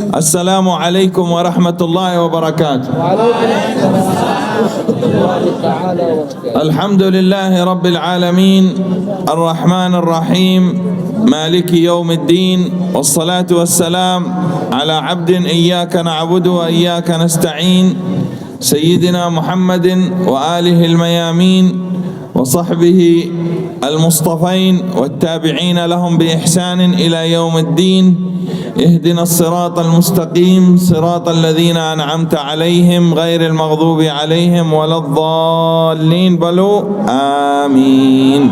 السلام عليكم ورحمة الله وبركاته. الحمد لله رب العالمين الرحمن الرحيم مالك يوم الدين، والصلاة والسلام على عبد إياك نعبد وإياك نستعين، سيدنا محمد وآله الميامين وصحبه المصطفين والتابعين لهم بإحسان إلى يوم الدين. اهدنا الصراط المستقيم صراط الذين أنعمت عليهم غير المغضوب عليهم ولا الضالين بلوا آمين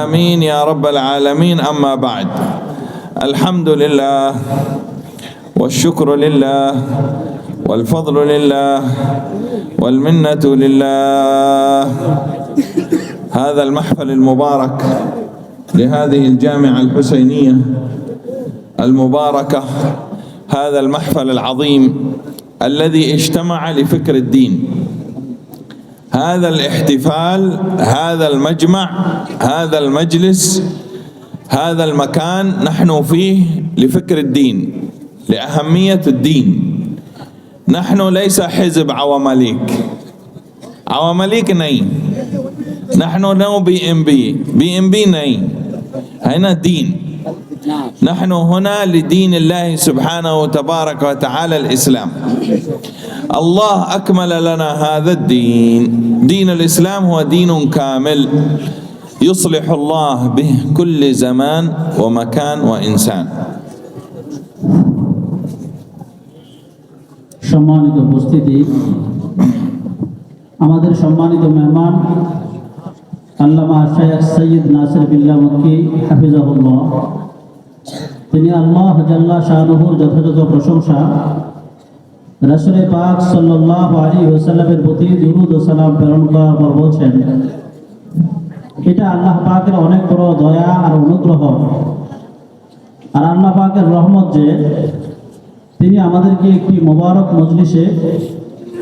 آمين يا رب العالمين. أما بعد، الحمد لله والشكر لله والفضل لله والمنة لله. هذا المحفل المبارك لهذه الجامعة الحسينية المباركة، هذا المحفل العظيم الذي اجتمع لفكر الدين، هذا الاحتفال، هذا المجمع، هذا المجلس، هذا المكان نحن فيه لفكر الدين، لأهمية الدين. نحن ليس حزب عوامليك नहीं, نحن نو BMB नहीं, هنا دين. نحن هنا لدين الله سبحانه وتبارك وتعالى الإسلام. الله أكمل لنا هذا الدين. دين الإسلام هو دين كامل يصلح الله به كل زمان ومكان وإنسان. সম্মানিত উপস্থিতি, আমাদের সম্মানিত মেহমান আল্লামা শাইখ সৈয়দ নাসির বিল্লাহ মক্কি হাফিজাহুল্লাহ, তিনি আল্লাহ জাল্লা শানুহুর যথাযথ প্রশংসা, রাসূল পাক সাল্লাল্লাহু আলাইহি ওয়াসাল্লামের প্রতি দুরূদ ও সালাম প্রেরণ করার পর বলছেন, এটা আল্লাহ পাকের অনেক বড় দয়া আর অনুগ্রহ আর আল্লাহ পাকের রহমত যে তিনি আমাদেরকে একটি মোবারক মজলিসে,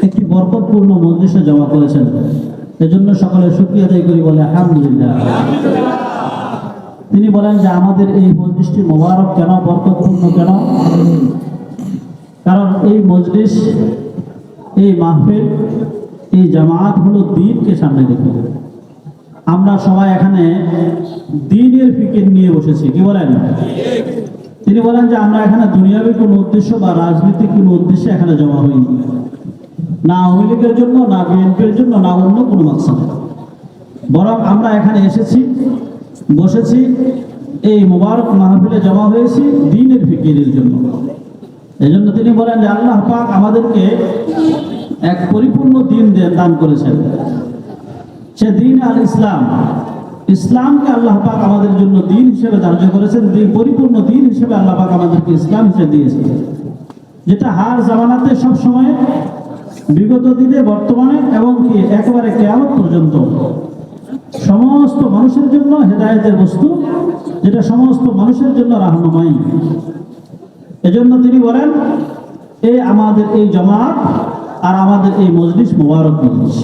একটি বরকতপূর্ণ মজলিসে জমা করেছেন। এজন্য সকলে শুকরিয়া আদায় করি, বলে আলহামদুলিল্লাহ। তিনি বলেন যে আমাদের এই মজলিসটি মোবারক কেন, বরকতপূর্ণ কেন? কারণ এই মজলিস, এই মাহফিল, এই জামাত হলো দ্বীনকে সামনে রেখে। আমরা সবাই এখানে দ্বীনের ফিকির নিয়ে বসেছি, কি বলেন? তিনি বলেন যে আমরা এখানে দুনিয়াবী কোনো উদ্দেশ্য বা রাজনৈতিক কোনো উদ্দেশ্যে এখানে জমা হইনি, না আওয়ামী লীগের জন্য, না বিএনপির জন্য, না অন্য কোনো মাকসাদ, বরং আমরা এখানে এসেছি, বসেছি, এই মোবারক মাহফিলে জমা হয়েছি দ্বীনের ফিকিরের জন্য। এজন্য তিনি বলেন যে আল্লাহ পাক আমাদেরকে এক পরিপূর্ণ দ্বীন দান করেছেন, সে দ্বীন আল ইসলাম। ইসলামকে আল্লাহ পাক আমাদের জন্য দ্বীন হিসেবে ধার্য করেছেন, পরিপূর্ণ দ্বীন হিসেবে আল্লাহ পাক আমাদেরকে ইসলাম হিসেবে দিয়েছেন, যেটা হার জামানাতে সব সময়, বিগত দিনে, বর্তমানে এবং কি একেবারে কিয়ামত পর্যন্ত সমস্ত মানুষের জন্য হেদায়েতের বস্তু, যেটা সমস্ত মানুষের জন্য রাহনুমাই। এজন্য তিনি বলেন এই আমাদের এই জামাত আর আমাদের এই মজলিস মুবারক মজলিস।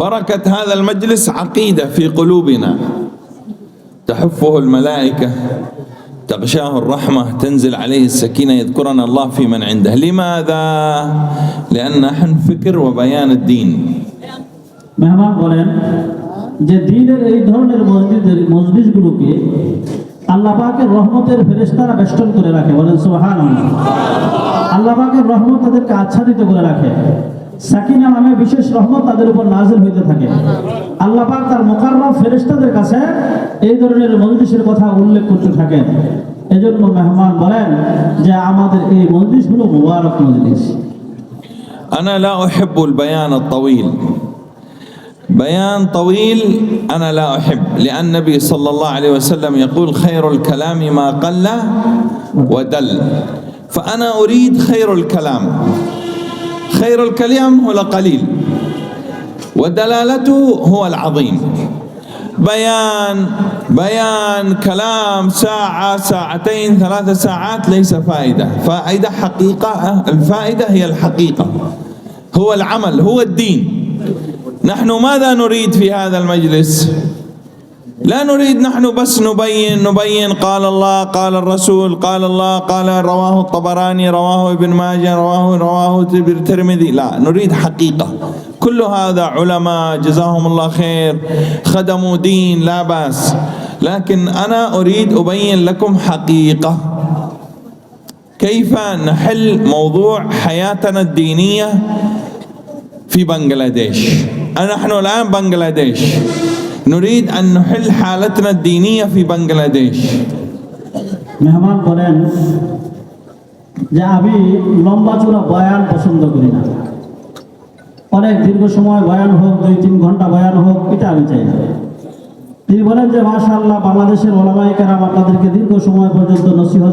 بركة هذا المجلس عقيدة في قلوبنا تحفه الملائكة، تغشاه الرحمة، تنزل عليه السكينة، يذكرنا الله في من عنده. لماذا؟ لأن نحن فكر وبيان الدين. মেহমান বলেন যে দ্বীনের এই ধরনের মজলিসগুলোকে আল্লাহ পাকের রহমতের ফেরেশতারা বেষ্টন করে রাখে, বলেন সুবহানাল্লাহ। আল্লাহ পাকের রহমত তাদেরকে আচ্ছাদিত করে রাখে, সাকিনা নামে বিশেষ রহমত তাদের উপর নাজিল হইতে থাকে। আল্লাহ পাক তার মুকাররম ফেরেশতাদের কাছে এই ধরনের মজলিসের কথা উল্লেখ করতে থাকেন। এজন্য মেহমান বলেন যে আমাদের এই মজলিস হলো মুবারক মজলিস। أنا لا أحب البيان الطويل، بيان طويل أنا لا أحب، لأن النبي صلى الله عليه وسلم يقول خير الكلام ما قل ودل، فأنا أريد خير الكلام. خير الكلام هو القليل ودلالته هو العظيم. بيان كلام ساعة، ساعتين، 3 ساعات ليس فائدة. فائدة حقيقة، الفائدة هي الحقيقة، هو العمل، هو الدين. نحن ماذا نريد في هذا المجلس؟ لا نريد نحن بس نبين قال الله قال الرسول قال الله قال رواه الطبراني رواه ابن ماجه رواه الترمذي، لا، نريد حقيقة. كل هذا علماء جزاهم الله خير خدموا دين لا بأس، لكن أنا أريد أبين لكم حقيقة كيف نحل موضوع حياتنا الدينية في بنغلاديش. نحن الآن بنغلاديش، نريد أن نحل حالتنا الدينية في بنغلاديش. মেহমান বলেন যে আমি লম্বা চূড়া বয়ান পছন্দ করি না, অনেক দীর্ঘ সময় বয়ান হোক, 2-3 ঘন্টা বয়ান হোক, এটা আমি চাই না। তিনি বলেন যে মাশাআল্লাহ বাংলাদেশের ওলামায়ে কেরাম আপনাদেরকে দীর্ঘ সময় পর্যন্ত নসিহত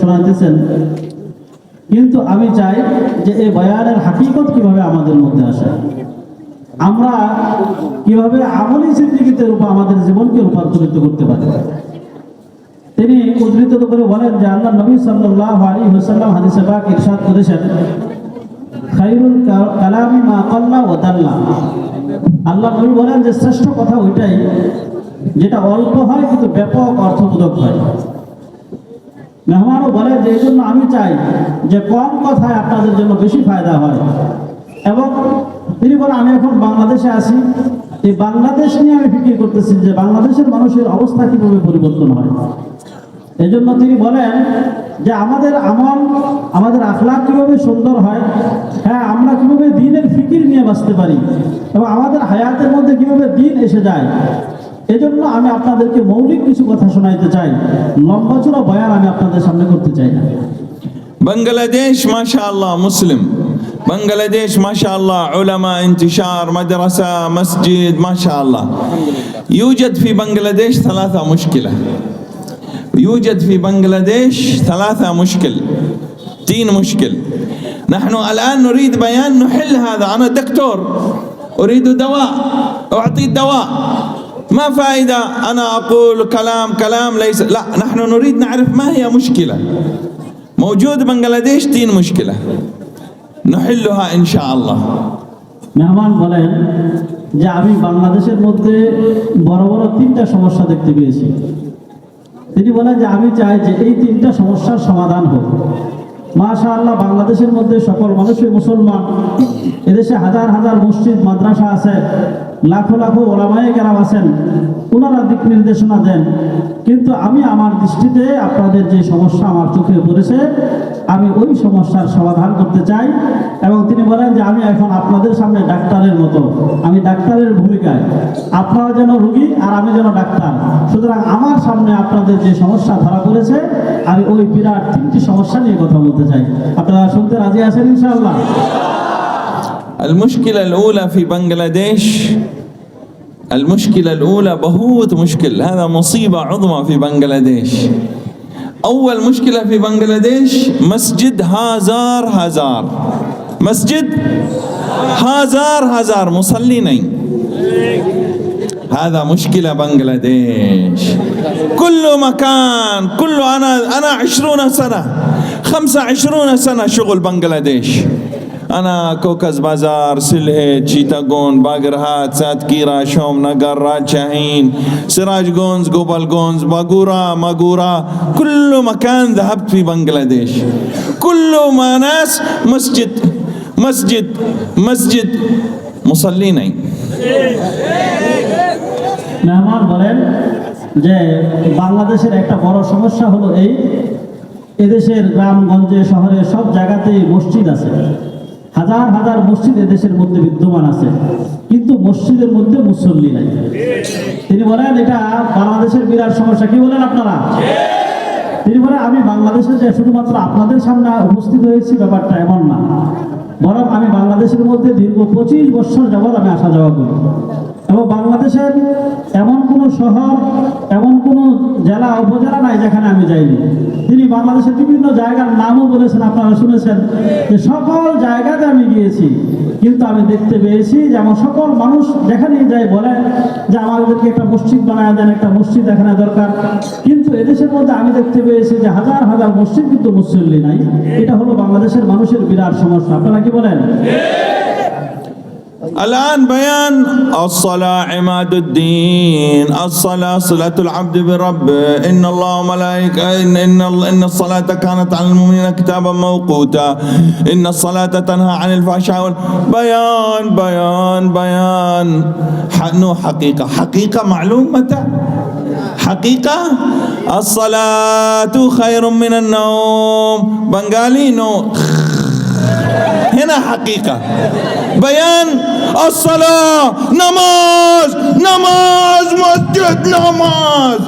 শোনাইতেছেন, কিন্তু আমি চাই যে এই বয়ানের হাকিকত কিভাবে আমাদের মধ্যে আসে, আমরা কিভাবে আমলি জিন্দেগিতে আমাদের জীবনকে রূপান্তরিত করতে পারি। তিনি উদ্ধৃত করে বলেন যে আল্লাহ নবী সাল্লাল্লাহু আলাইহি ওয়াসাল্লাম হাদিসে পাক ইরশাদ করেছেন, খায়রুল কালামি মা কাল্লা ওয়া দাল্লা। আল্লাহ নবী বলেন যে শ্রেষ্ঠ কথা ওইটাই যেটা অল্প হয় কিন্তু ব্যাপক অর্থবোধক হয়। মেহমানও বলে যে এই জন্য আমি চাই যে কম কথায় আপনাদের জন্য বেশি ফায়দা হয়। এবং তিনি বলেন আমি এখন বাংলাদেশে আছি, এই বাংলাদেশ নিয়ে আমি ফিকির করতেছি যে বাংলাদেশের মানুষের অবস্থা কিভাবে পরিবর্তন হয়। এই জন্য তিনি বলেন যে আমাদের আমল, আমাদের আখলাক কিভাবে সুন্দর হয়, হ্যাঁ আমরা কিভাবে দ্বীনের ফিকির নিয়ে বাঁচতে পারি এবং আমাদের হায়াতের মধ্যে কিভাবে দ্বীন এসে যায়। এজন্য আমি আপনাদেরকে মৌলিক কিছু কথা শোনাইতে চাই, লম্বা চূড়া বয়ান আমি আপনাদের সামনে করতে চাই না। بنغلاديش ما شاء الله مسلم، بنغلاديش ما شاء الله علماء، انتشار، مدرسة، مسجد، ما شاء الله. يوجد في بنغلاديش ثلاثة مشكلة، يوجد في بنغلاديش ثلاثة مشكل، 3 مشكل. نحن الآن نريد بيان نحل هذا. أنا دكتور أريد دواء، أعطي الدواء، ما فائدة أنا أقول كلام ليس، لا، نحن نريد نعرف ما هي مشكلة موجود بنغلاديش. 3 مشكلة نحلها إن شاء الله. মেহমান বলেন যে আমি বাংলাদেশের মধ্যে বড় বড় 3টা সমস্যা দেখতে পেয়েছি। তিনি বলেন যে আমি চাই যে এই 3টা সমস্যার সমাধান হোক। মাশাআল্লাহ বাংলাদেশের মধ্যে সকল মানুষই মুসলমান, এদেশে হাজার হাজার মসজিদ মাদ্রাসা আছে, লাখো লাখো ওলামায়ে কেরাম আছেন, ওনারা দিক নির্দেশনা দেন, কিন্তু আমি আমার দৃষ্টিতে আপনাদের যে সমস্যা আমার চোখে পড়েছে আমি ওই সমস্যার সমাধান করতে চাই। এবং তিনি বলেন যে আমি এখন আপনাদের সামনে ডাক্তারের মতো, আমি ডাক্তারের ভূমিকায়, আপনারা যেন রোগী আর আমি যেন ডাক্তার। সুতরাং আমার সামনে আপনাদের যে সমস্যা ধরা পড়েছে আমি ওই বিরাট 3টি সমস্যা নিয়ে কথা বলতে চাই। আপনারা শুনতে রাজি আছেন ইনশাআল্লাহ? المشكلة الأولى في بنغلاديش، المشكلة الأولى بهوت مشكل، هذا مصيبة عظمى في بنغلاديش. أول مشكلة في بنغلاديش مسجد هازار، مسجد هازار مصلي नहीं، هذا مشكلة بنغلاديش. كل مكان، أنا 20 سنة 25 سنة شغل بنغلاديش. أنا كوكز بازار، سلهي، چيتاگون، باگرهات، ساتكيرا، شوم نگر، راد شاهين، سراج گونز، گوبل گونز، ماگورا، كل مكان ذهبت في بنغلاديش. كل ما ناس مسجد مصلين नहीं। মেহমান বলেন যে বাংলাদেশের একটা বড় সমস্যা হলো এই, এদেশের গ্রামগঞ্জে শহরে সব জায়গাতেই মসজিদ আছে, হাজার হাজার মসজিদ এদেশের মধ্যে বিদ্যমান আছে, কিন্তু মসজিদের মধ্যে মুসল্লি নাই। তিনি বলেন এটা বাংলাদেশের বিরাট সমস্যা। কি বলেন আপনারা? তিনি বলেন আমি বাংলাদেশে যে শুধুমাত্র আপনাদের সামনে উপস্থিত হয়েছি ব্যাপারটা এমন না, বরং আমি বাংলাদেশের মধ্যে দীর্ঘ 25 বছর যাবৎ আমি আসা যাওয়া করি এবং বাংলাদেশের এমন কোনো শহর, এমন কোনো জেলা উপজেলা নাই যেখানে আমি যাইনি। তিনি বাংলাদেশের বিভিন্ন জায়গার নামও বলেছেন, আপনারা শুনেছেন যে সকল জায়গাতে আমি গিয়েছি, কিন্তু আমি দেখতে পেয়েছি যে আমার সকল মানুষ যেখানেই যায় বলে যে আমাদেরকে একটা মসজিদ বানায় দেন, একটা মসজিদ এখানে দরকার, কিন্তু এদেশের মধ্যে আমি দেখতে পেয়েছি যে হাজার হাজার মসজিদ কিন্তু মুসল্লি নাই। এটা হলো বাংলাদেশের মানুষের বিরাট সমস্যা। আপনারা কি বলেন? الآن بيان الصلاة عماد الدين. الصلاة صلة العبد بربه. إن الله وملائكته إن الصلاة كانت على المؤمنين كتابا موقوتا. إن الصلاة تنهى عن الفحشاء بيان بيان بيان. نو حقيقة معلوم متى حقيقة الصلاة خير من النوم. بنغالي نو هنا حقيقة. بيان الصلاة نماز مسجد نماز.